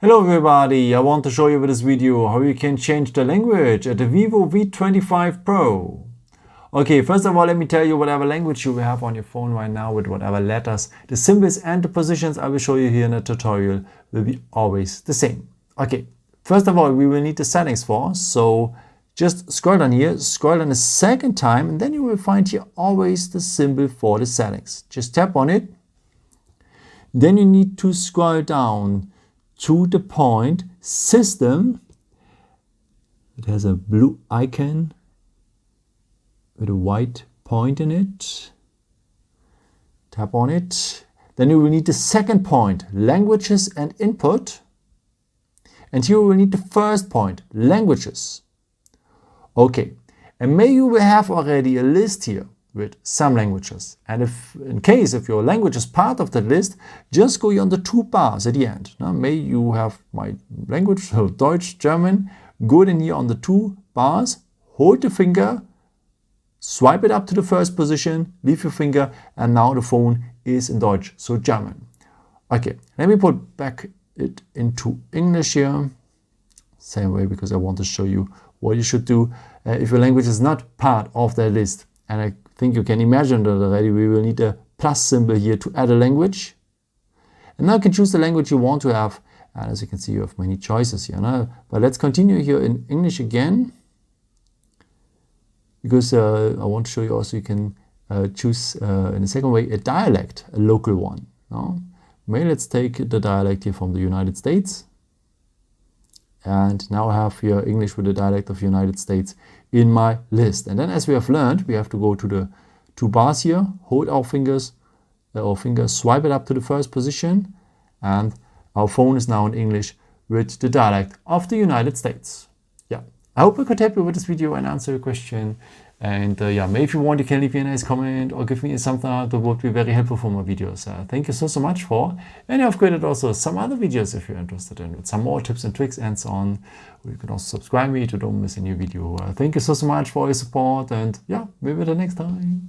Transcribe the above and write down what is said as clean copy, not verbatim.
Hello everybody, I want to show you with this video how you can change the language at the Vivo V25 Pro. Okay, first of all, let me tell you whatever language you have on your phone right now with whatever letters, the symbols and the positions I will show you here in the tutorial will be always the same. Okay, first of all, we will need the settings for, so just scroll down here, scroll down a second time, and then you will find here always the symbol for the settings. Just tap on it. Then you need to scroll down to the point System. It has a blue icon with a white point in it. Tap on it. Then you will need the second point, Languages and Input. And here you will need the first point, Languages. Okay, and maybe you will have already a list here with some languages. And if your language is part of the list, just go here on the two bars at the end. Now, may you have my language, so Deutsch, German, go in here on the two bars, hold the finger, swipe it up to the first position, leave your finger, and now the phone is in Deutsch, so German. Okay, let me put back it into English here. Same way, because I want to show you what you should do if your language is not part of that list. And I think you can imagine that already. We will need a plus symbol here to add a language. And now you can choose the language you want to have. And as you can see, you have many choices here. No? But let's continue here in English again. Because I want to show you also you can choose in a second way a dialect, a local one. No? Maybe let's take the dialect here from the United States. And now I have here English with the dialect of the United States in my list. And then as we have learned, we have to go to the two bars here, hold our fingers, swipe it up to the first position, and our phone is now in English with the dialect of the United States. Yeah, I hope I could help you with this video and answer your question. And yeah, maybe if you want, you can leave me a nice comment or give me a thumbs up. That would be very helpful for my videos. Thank you so much for. And I've created also some other videos if you're interested in, with some more tips and tricks and so on. You can also subscribe me to don't miss a new video. Thank you so much for your support, and yeah, maybe the next time.